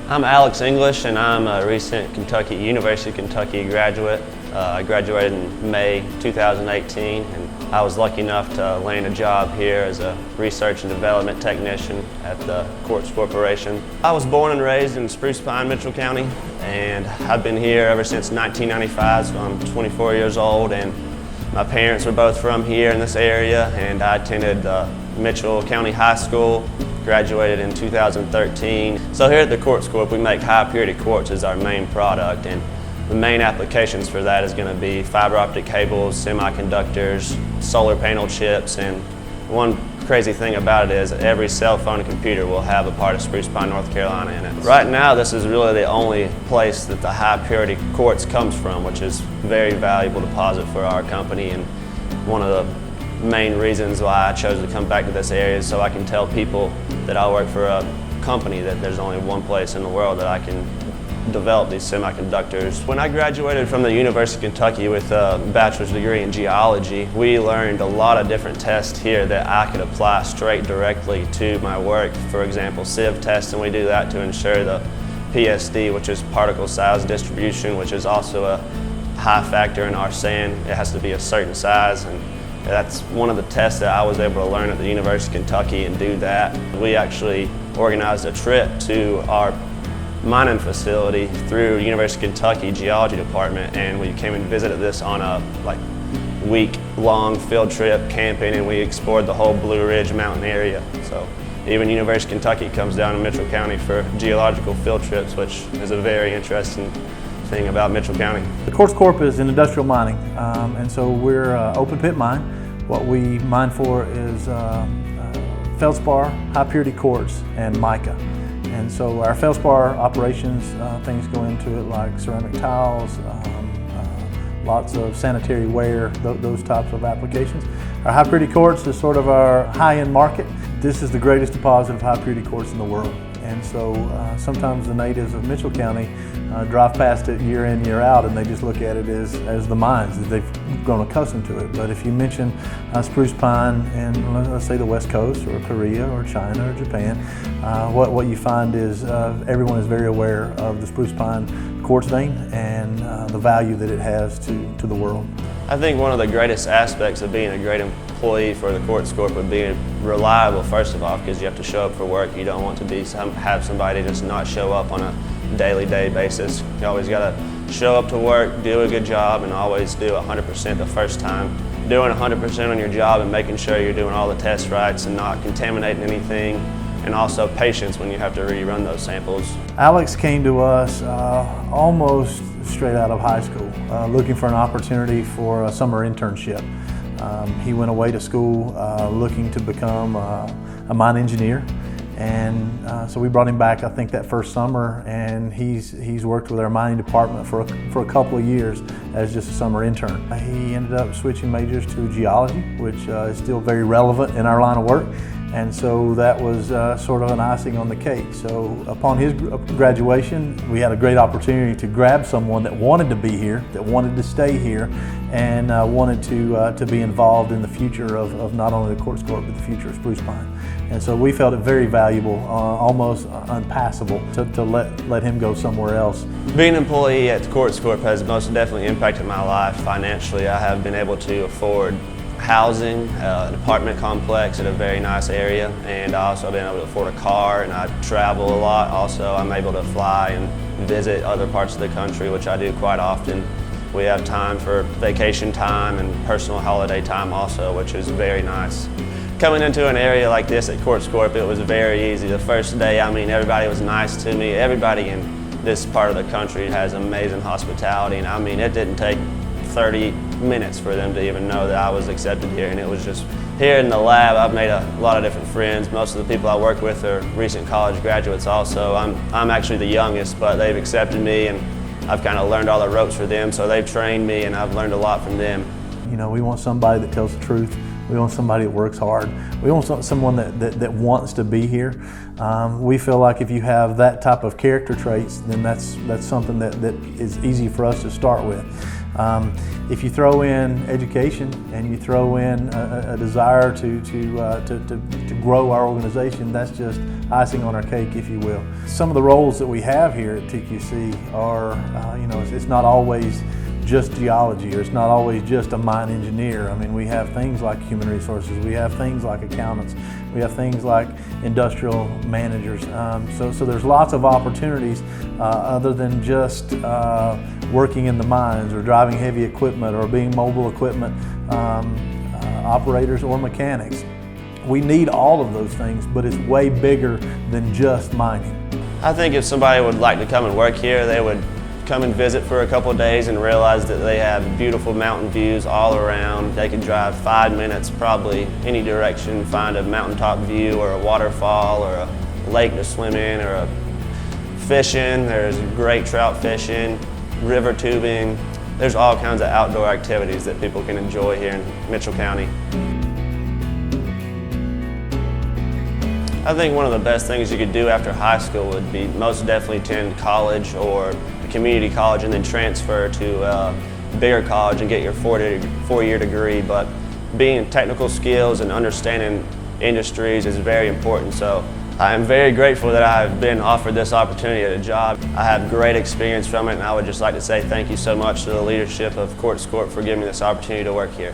I'm Alex English, and I'm a recent University of Kentucky graduate. I graduated in May 2018, and I was lucky enough to land a job here as a research and development technician at the Quartz Corporation. I was born and raised in Spruce Pine, Mitchell County, and I've been here ever since 1995, so I'm 24 years old, and my parents were both from here in this area, and I attended Mitchell County High School, graduated in 2013. So here at the Quartz Corp, we make high purity quartz as our main product, and the main applications for that is going to be fiber optic cables, semiconductors, solar panel chips, and one crazy thing about it is every cell phone and computer will have a part of Spruce Pine, North Carolina in it. Right now, this is really the only place that the high purity quartz comes from, which is a very valuable deposit for our company, and one of the main reasons why I chose to come back to this area is so I can tell people that I work for a company that there's only one place in the world that I can develop these semiconductors. When I graduated from the University of Kentucky with a bachelor's degree in geology, we learned a lot of different tests here that I could apply straight directly to my work. For example, sieve testing, we do that to ensure the PSD, which is particle size distribution, which is also a high factor in our sand. It has to be a certain size, and that's one of the tests that I was able to learn at the University of Kentucky and do that. We actually organized a trip to our mining facility through University of Kentucky Geology Department, and we came and visited this on a week-long field trip camping, and we explored the whole Blue Ridge mountain area. So even University of Kentucky comes down to Mitchell County for geological field trips, which is a very interesting thing about Mitchell County. The Quartz Corp is in industrial mining, and so we're open pit mine. What we mine for is feldspar, high purity quartz, and mica. And so our feldspar operations, things go into it like ceramic tiles, lots of sanitary ware, those types of applications. Our high purity quartz is sort of our high-end market. This is the greatest deposit of high purity quartz in the world. And so sometimes the natives of Mitchell County drive past it year in, year out, and they just look at it as the mines, that they've grown accustomed to it. But if you mention spruce pine in, let's say, the West Coast or Korea or China or Japan, what you find is everyone is very aware of the spruce pine quartz vein and the value that it has to the world. I think one of the greatest aspects of being a great employee for the Quartz Corp would be reliable, first of all, because you have to show up for work. You don't want to have somebody just not show up on a daily basis. You always got to show up to work, do a good job, and always do 100% the first time. Doing 100% on your job and making sure you're doing all the test rights and not contaminating anything, and also patience when you have to rerun those samples. Alex came to us almost straight out of high school, looking for an opportunity for a summer internship. He went away to school looking to become a mine engineer, and so we brought him back, I think, that first summer, and he's worked with our mining department for a couple of years as just a summer intern. He ended up switching majors to geology, which is still very relevant in our line of work. And so that was sort of an icing on the cake. So upon his graduation, we had a great opportunity to grab someone that wanted to be here, that wanted to stay here, and wanted to be involved in the future of not only the Quartz Corp, but the future of Spruce Pine. And so we felt it very valuable, almost unpassable, to let him go somewhere else. Being an employee at the Quartz Corp has most definitely impacted my life financially. I have been able to afford housing, an apartment complex at a very nice area, and I also have been able to afford a car, and I travel a lot. Also, I'm able to fly and visit other parts of the country, which I do quite often. We have time for vacation time and personal holiday time also, which is very nice. Coming into an area like this at Quartz Corp, it was very easy. The first day, I mean, everybody was nice to me. Everybody in this part of the country has amazing hospitality, and I mean, it didn't take 30 minutes for them to even know that I was accepted here, and it was just here in the lab. I've made a lot of different friends. Most of the people I work with are recent college graduates also. I'm actually the youngest, but they've accepted me, and I've kind of learned all the ropes for them, so they've trained me, and I've learned a lot from them. You know, we want somebody that tells the truth. We want somebody that works hard. We want someone that wants to be here. We feel like if you have that type of character traits, then that's something that is easy for us to start with. If you throw in education and you throw in a desire to grow our organization, that's just icing on our cake, if you will. Some of the roles that we have here at TQC are, it's not always just geology, or it's not always just a mine engineer. I mean, we have things like human resources, we have things like accountants, we have things like industrial managers. So there's lots of opportunities other than just working in the mines or driving heavy equipment or being mobile equipment operators or mechanics. We need all of those things, but it's way bigger than just mining. I think if somebody would like to come and work here, they would come and visit for a couple of days and realize that they have beautiful mountain views all around. They could drive 5 minutes probably any direction, find a mountaintop view or a waterfall or a lake to swim in, or a fishing. There's great trout fishing, river tubing. There's all kinds of outdoor activities that people can enjoy here in Mitchell County. I think one of the best things you could do after high school would be most definitely attend college or a community college and then transfer to a bigger college and get your four-year degree. But being technical skills and understanding industries is very important. So I am very grateful that I have been offered this opportunity at a job. I have great experience from it, and I would just like to say thank you so much to the leadership of Quartz Corp for giving me this opportunity to work here.